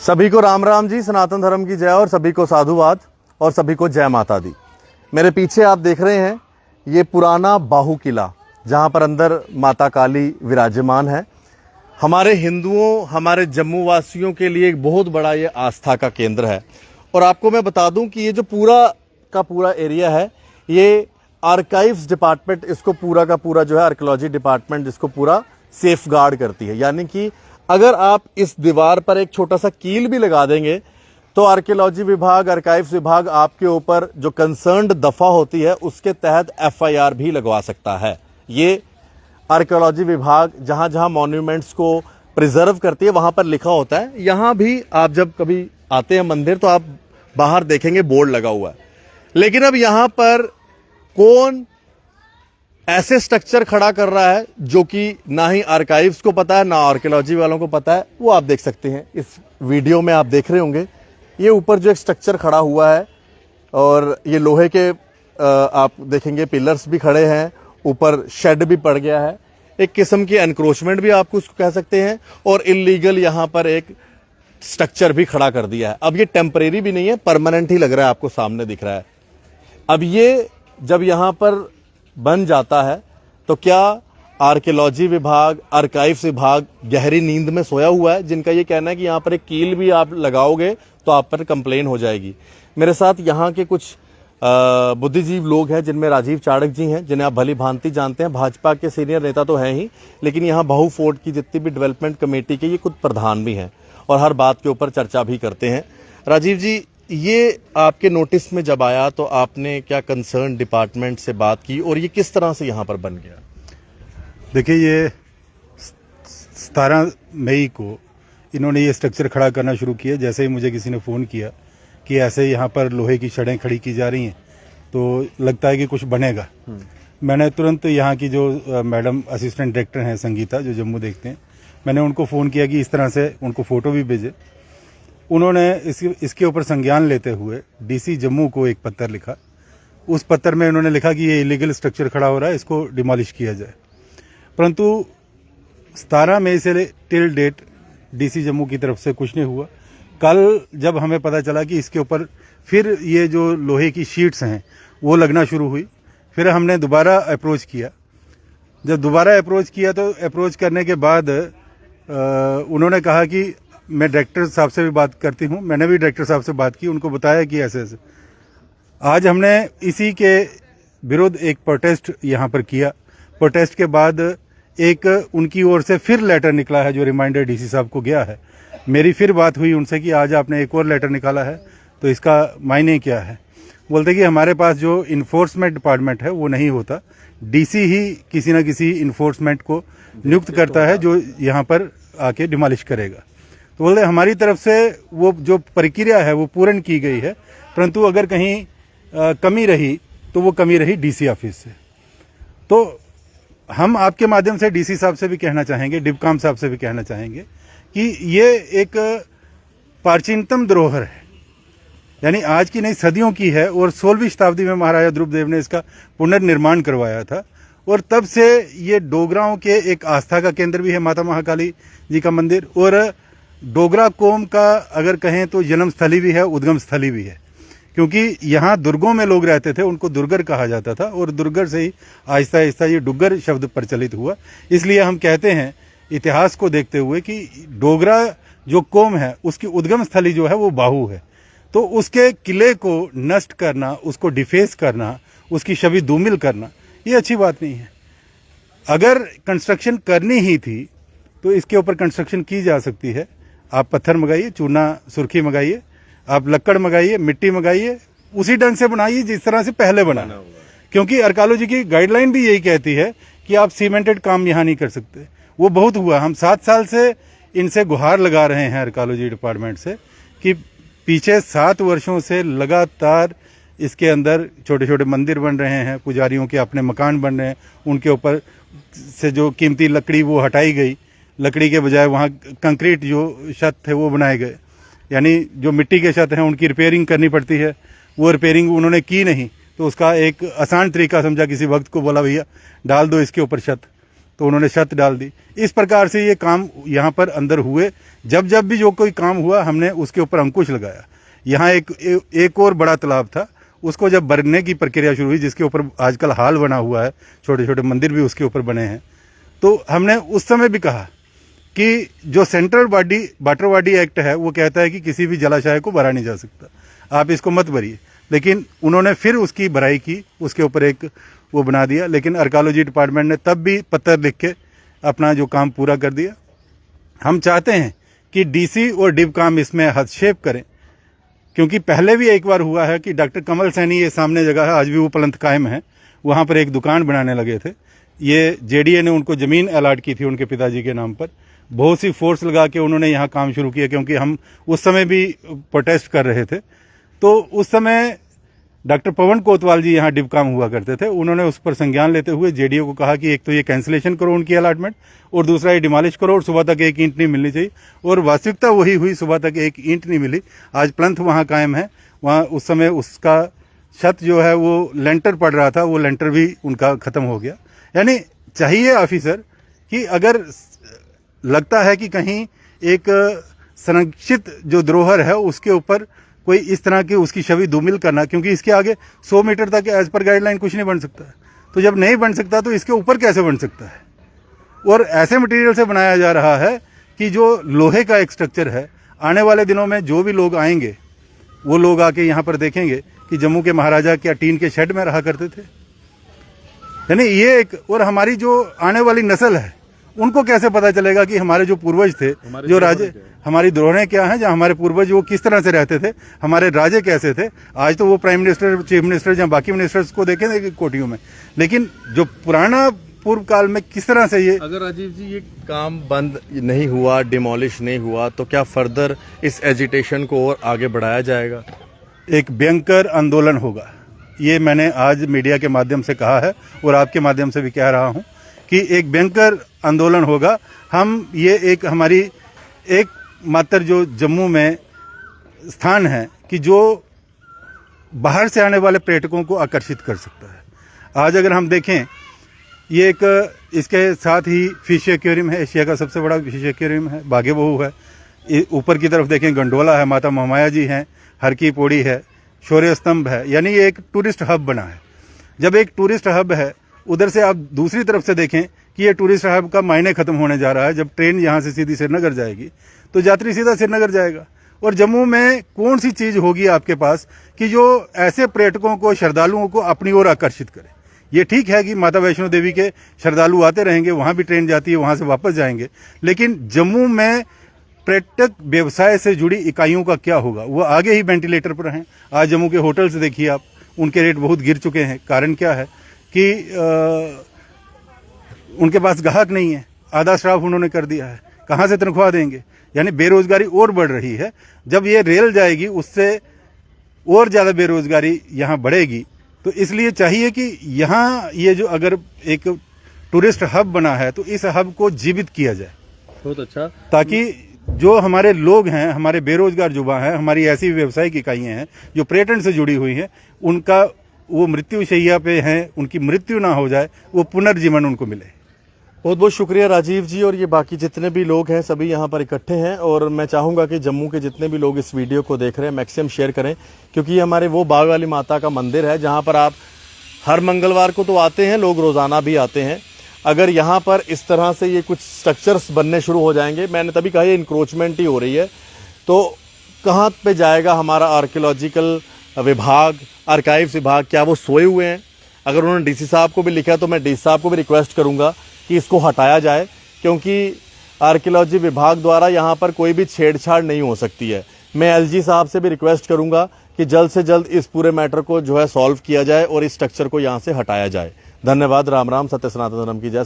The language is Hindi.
सभी को राम राम जी, सनातन धर्म की जय और सभी को साधुवाद और सभी को जय माता दी। मेरे पीछे आप देख रहे हैं ये पुराना बाहू किला, जहां पर अंदर माता काली विराजमान है। हमारे हिंदुओं, हमारे जम्मू वासियों के लिए एक बहुत बड़ा ये आस्था का केंद्र है। और आपको मैं बता दूं कि ये जो पूरा का पूरा एरिया है, ये आर्काइव्स डिपार्टमेंट इसको पूरा का पूरा जो है, आर्कियोलॉजी डिपार्टमेंट इसको पूरा सेफ गार्ड करती है। यानी कि अगर आप इस दीवार पर एक छोटा सा कील भी लगा देंगे तो आर्कियोलॉजी विभाग, आर्काइव्स विभाग आपके ऊपर जो कंसर्न्ड दफा होती है उसके तहत एफआईआर भी लगवा सकता है। ये आर्कियोलॉजी विभाग जहां जहां मॉन्यूमेंट्स को प्रिजर्व करती है वहां पर लिखा होता है। यहां भी आप जब कभी आते हैं मंदिर तो आप बाहर देखेंगे बोर्ड लगा हुआ है। लेकिन अब यहां पर कौन ऐसे स्ट्रक्चर खड़ा कर रहा है जो कि ना ही आर्काइव्स को पता है ना आर्कियोलॉजी वालों को पता है, वो आप देख सकते हैं इस वीडियो में। आप देख रहे होंगे ये ऊपर जो एक स्ट्रक्चर खड़ा हुआ है और ये लोहे के आप देखेंगे पिलर्स भी खड़े हैं, ऊपर शेड भी पड़ गया है। एक किस्म की एनक्रोचमेंट भी आपको उसको कह सकते हैं। और इलीगल यहां पर एक स्ट्रक्चर भी खड़ा कर दिया है। अब ये टेम्परेरी भी नहीं है, परमानेंट ही लग रहा है, आपको सामने दिख रहा है। अब ये जब यहां पर बन जाता है तो क्या आर्कियोलॉजी विभाग, आर्काइव्स विभाग गहरी नींद में सोया हुआ है, जिनका ये कहना है कि यहां पर एक कील भी आप लगाओगे तो आप पर कंप्लेन हो जाएगी। मेरे साथ यहां के कुछ बुद्धिजीव लोग हैं, जिनमें राजीव चाणक्य जी हैं, जिन्हें आप भली भांति जानते हैं। भाजपा के सीनियर नेता तो हैं ही, लेकिन यहाँ बाहू फोर्ट की जितनी भी डेवलपमेंट कमेटी के ये खुद प्रधान भी हैं और हर बात के ऊपर चर्चा भी करते हैं। राजीव जी, ये आपके नोटिस में जब आया तो आपने क्या कंसर्न डिपार्टमेंट से बात की और ये किस तरह से यहाँ पर बन गया? देखिए, ये 17 मई को इन्होंने ये स्ट्रक्चर खड़ा करना शुरू किया। जैसे ही मुझे किसी ने फ़ोन किया कि ऐसे यहाँ पर लोहे की छड़ें खड़ी की जा रही हैं तो लगता है कि कुछ बनेगा, मैंने तुरंत यहाँ की जो मैडम असिस्टेंट डायरेक्टर हैं संगीता, जो जम्मू देखते हैं, मैंने उनको फ़ोन किया कि इस तरह से, उनको फ़ोटो भी भेजे। उन्होंने इसके ऊपर संज्ञान लेते हुए डीसी जम्मू को एक पत्र लिखा। उस पत्र में उन्होंने लिखा कि ये इलीगल स्ट्रक्चर खड़ा हो रहा है, इसको डिमोलिश किया जाए। परंतु 17 मई से टिल डेट डीसी जम्मू की तरफ से कुछ नहीं हुआ। कल जब हमें पता चला कि इसके ऊपर फिर ये जो लोहे की शीट्स हैं वो लगना शुरू हुई, फिर हमने दोबारा अप्रोच किया। जब दोबारा अप्रोच किया तो अप्रोच करने के बाद उन्होंने कहा कि मैं डायरेक्टर साहब से भी बात करती हूँ। मैंने भी डायरेक्टर साहब से बात की, उनको बताया कि ऐसे ऐसे। आज हमने इसी के विरुद्ध एक प्रोटेस्ट यहाँ पर किया। प्रोटेस्ट के बाद एक उनकी ओर से फिर लेटर निकला है जो रिमाइंडर डीसी साहब को गया है। मेरी फिर बात हुई उनसे कि आज आपने एक और लेटर निकाला है तो इसका मायने क्या है। बोलते कि हमारे पास जो इन्फोर्समेंट डिपार्टमेंट है वो नहीं होता, डीसी ही किसी न किसी इन्फोर्समेंट को नियुक्त करता है जो यहाँ पर आके डिमोलिश करेगा। तो बोलते हमारी तरफ से वो जो प्रक्रिया है वो पूर्ण की गई है, परंतु अगर कहीं कमी रही तो वो कमी रही डीसी ऑफिस से। तो हम आपके माध्यम से डीसी साहब से भी कहना चाहेंगे, डिपकाम साहब से भी कहना चाहेंगे कि ये एक प्राचीनतम धरोहर है, यानी आज की नहीं सदियों की है। और 16वीं शताब्दी में महाराजा ध्रुवदेव ने इसका पुनर्निर्माण करवाया था और तब से ये डोगराओं के एक आस्था का केंद्र भी है, माता महाकाली जी का मंदिर। और डोगरा कौम का अगर कहें तो जन्म स्थली भी है, उद्गम स्थली भी है, क्योंकि यहाँ दुर्गों में लोग रहते थे, उनको दुर्गर कहा जाता था और दुर्गर से ही आहिस्ता आहिस्ता ये डुग्गर शब्द प्रचलित हुआ। इसलिए हम कहते हैं इतिहास को देखते हुए कि डोगरा जो कौम है उसकी उद्गम स्थली जो है वो बाहू है। तो उसके किले को नष्ट करना, उसको डिफेस करना, उसकी छवि धूमिल करना, ये अच्छी बात नहीं है। अगर कंस्ट्रक्शन करनी ही थी तो इसके ऊपर कंस्ट्रक्शन की जा सकती है। आप पत्थर मंगाइए, चूना सुर्खी मंगाइए, आप लक्कड़ मंगाइए, मिट्टी मंगाइए, उसी ढंग से बनाइए जिस तरह से पहले बना। क्योंकि आर्कियोलॉजी की गाइडलाइन भी यही कहती है कि आप सीमेंटेड काम यहाँ नहीं कर सकते। वो बहुत हुआ, हम 7 साल से इनसे गुहार लगा रहे हैं आर्कियोलॉजी डिपार्टमेंट से कि पीछे 7 वर्षों से लगातार इसके अंदर छोटे छोटे मंदिर बन रहे हैं, पुजारियों के अपने मकान बन रहे हैं, उनके ऊपर से जो कीमती लकड़ी वो हटाई गई, लकड़ी के बजाय वहाँ कंक्रीट जो छत थे वो बनाए गए। यानी जो मिट्टी के छत हैं उनकी रिपेयरिंग करनी पड़ती है, वो रिपेयरिंग उन्होंने की नहीं। तो उसका एक आसान तरीका समझा, किसी वक्त को बोला भैया डाल दो इसके ऊपर छत, तो उन्होंने छत डाल दी। इस प्रकार से ये काम यहाँ पर अंदर हुए। जब जब भी जो कोई काम हुआ हमने उसके ऊपर अंकुश लगाया। यहाँ एक और बड़ा तालाब था, उसको जब भरने की प्रक्रिया शुरू हुई, जिसके ऊपर आजकल हाल बना हुआ है, छोटे छोटे मंदिर भी उसके ऊपर बने हैं, तो हमने उस समय भी कहा कि जो सेंट्रल वाटर बॉडी एक्ट है वो कहता है कि किसी भी जलाशय को भरा नहीं जा सकता, आप इसको मत भरिए। लेकिन उन्होंने फिर उसकी भराई की, उसके ऊपर एक वो बना दिया। लेकिन आर्कियोलॉजी डिपार्टमेंट ने तब भी पत्र लिख के अपना जो काम पूरा कर दिया। हम चाहते हैं कि डीसी और डिबकाम इसमें हस्तक्षेप करें, क्योंकि पहले भी एक बार हुआ है कि डॉक्टर कमल सैनी, ये सामने जगह है, आज भी वो पलंथ कायम है, वहाँ पर एक दुकान बनाने लगे थे। ये जेडीए ने उनको ज़मीन अलॉट की थी उनके पिताजी के नाम पर। बहुत सी फोर्स लगा के उन्होंने यहाँ काम शुरू किया, क्योंकि हम उस समय भी प्रोटेस्ट कर रहे थे। तो उस समय डॉक्टर पवन कोतवाल जी यहाँ डिबकाम हुआ करते थे। उन्होंने उस पर संज्ञान लेते हुए जेडीए को कहा कि एक तो ये कैंसिलेशन करो उनकी अलॉटमेंट, और दूसरा ये डिमॉलिश करो, और सुबह तक एक ईंट नहीं मिलनी चाहिए। और वास्तविकता वही हुई, सुबह तक एक ईंट नहीं मिली। आज प्लंथ वहाँ कायम है। वहाँ उस समय उसका छत जो है वो लेंटर पड़ रहा था, वो लेंटर भी उनका ख़त्म हो गया। यानी चाहिए ऑफिसर कि अगर लगता है कि कहीं एक संरक्षित जो धरोहर है उसके ऊपर कोई इस तरह की उसकी छवि धूमिल करना, क्योंकि इसके आगे 100 मीटर तक एज पर गाइडलाइन कुछ नहीं बन सकता। तो जब नहीं बन सकता तो इसके ऊपर कैसे बन सकता है? और ऐसे मटेरियल से बनाया जा रहा है कि जो लोहे का एक स्ट्रक्चर है। आने वाले दिनों में जो भी लोग आएंगे वो लोग आके यहाँ पर देखेंगे कि जम्मू के महाराजा क्या टीन के शेड में रहा करते थे। यानी ये एक, और हमारी जो आने वाली नस्ल है उनको कैसे पता चलेगा कि हमारे जो पूर्वज थे, जो राजे, हमारी धरोहरें क्या हैं, जहाँ हमारे पूर्वज वो किस तरह से रहते थे, हमारे राजे कैसे थे। आज तो वो प्राइम मिनिस्टर, चीफ मिनिस्टर या बाकी मिनिस्टर्स को देखेंगे कोटियों में, लेकिन जो पुराना पूर्व काल में किस तरह से ये। अगर राजीव जी ये काम बंद नहीं हुआ, डिमोलिश नहीं हुआ, तो क्या फर्दर इस एजिटेशन को और आगे बढ़ाया जाएगा? एक भयंकर आंदोलन होगा। ये मैंने आज मीडिया के माध्यम से कहा है और आपके माध्यम से भी कह रहा हूँ कि एक भयंकर आंदोलन होगा। हम ये एक हमारी एक मात्र जो जम्मू में स्थान है कि जो बाहर से आने वाले पर्यटकों को आकर्षित कर सकता है। आज अगर हम देखें, ये एक, इसके साथ ही फिश एक्वेरियम है, एशिया का सबसे बड़ा फिश एक्वेरियम है, बागे बहू है। ऊपर की तरफ देखें, गंडोला है, माता महामाया जी हैं, हर की पौड़ी है, शौर्य स्तंभ है। यानी ये एक टूरिस्ट हब बना है। जब एक टूरिस्ट हब है, उधर से आप दूसरी तरफ से देखें कि ये टूरिस्ट हब का मायने खत्म होने जा रहा है। जब ट्रेन यहाँ से सीधी श्रीनगर जाएगी तो यात्री सीधा श्रीनगर जाएगा। और जम्मू में कौन सी चीज़ होगी आपके पास कि जो ऐसे पर्यटकों को, श्रद्धालुओं को अपनी ओर आकर्षित करे। ये ठीक है कि माता वैष्णो देवी के श्रद्धालु आते रहेंगे, वहाँ भी ट्रेन जाती है, वहाँ से वापस जाएंगे, लेकिन जम्मू में पर्यटक व्यवसाय से जुड़ी इकाइयों का क्या होगा? वो आगे ही वेंटिलेटर पर हैं। आज जम्मू के होटल्स देखिए आप, उनके रेट बहुत गिर चुके हैं। कारण क्या है कि उनके पास ग्राहक नहीं है, आधा स्टाफ उन्होंने कर दिया है, कहाँ से तनख्वाह देंगे? यानी बेरोजगारी और बढ़ रही है। जब ये रेल जाएगी उससे और ज़्यादा बेरोजगारी यहाँ बढ़ेगी। तो इसलिए चाहिए कि यहाँ ये जो अगर एक टूरिस्ट हब बना है तो इस हब को जीवित किया जाए। बहुत अच्छा। ताकि जो हमारे लोग हैं, हमारे बेरोजगार युवा हैं, हमारी ऐसी व्यावसायिक इकाइयाँ हैं जो पर्यटन से जुड़ी हुई हैं, उनका वो मृत्युशैया पे हैं, उनकी मृत्यु ना हो जाए, वो पुनर्जीवन उनको मिले। बहुत बहुत शुक्रिया राजीव जी। और ये बाकी जितने भी लोग हैं सभी यहाँ पर इकट्ठे हैं, और मैं चाहूँगा कि जम्मू के जितने भी लोग इस वीडियो को देख रहे हैं मैक्सिमम शेयर करें, क्योंकि ये हमारे वो बाग वाली माता का मंदिर है जहाँ पर आप हर मंगलवार को तो आते हैं, लोग रोज़ाना भी आते हैं। अगर यहाँ पर इस तरह से ये कुछ स्ट्रक्चर्स बनने शुरू हो जाएंगे, मैंने तभी कहा ये इंक्रोचमेंट ही हो रही है, तो कहाँ पे जाएगा हमारा आर्कियोलॉजिकल विभाग, आर्काइव्स विभाग? क्या वो सोए हुए हैं? अगर उन्होंने डीसी साहब को भी लिखा तो मैं डीसी साहब को भी रिक्वेस्ट करूंगा कि इसको हटाया जाए, क्योंकि आर्कियोलॉजी विभाग द्वारा यहाँ पर कोई भी छेड़छाड़ नहीं हो सकती है। मैं एलजी साहब से भी रिक्वेस्ट करूंगा कि जल्द से जल्द इस पूरे मैटर को जो है सॉल्व किया जाए और इस स्ट्रक्चर को यहाँ से हटाया जाए। धन्यवाद। राम राम। सत्य सनातन धर्म की जय।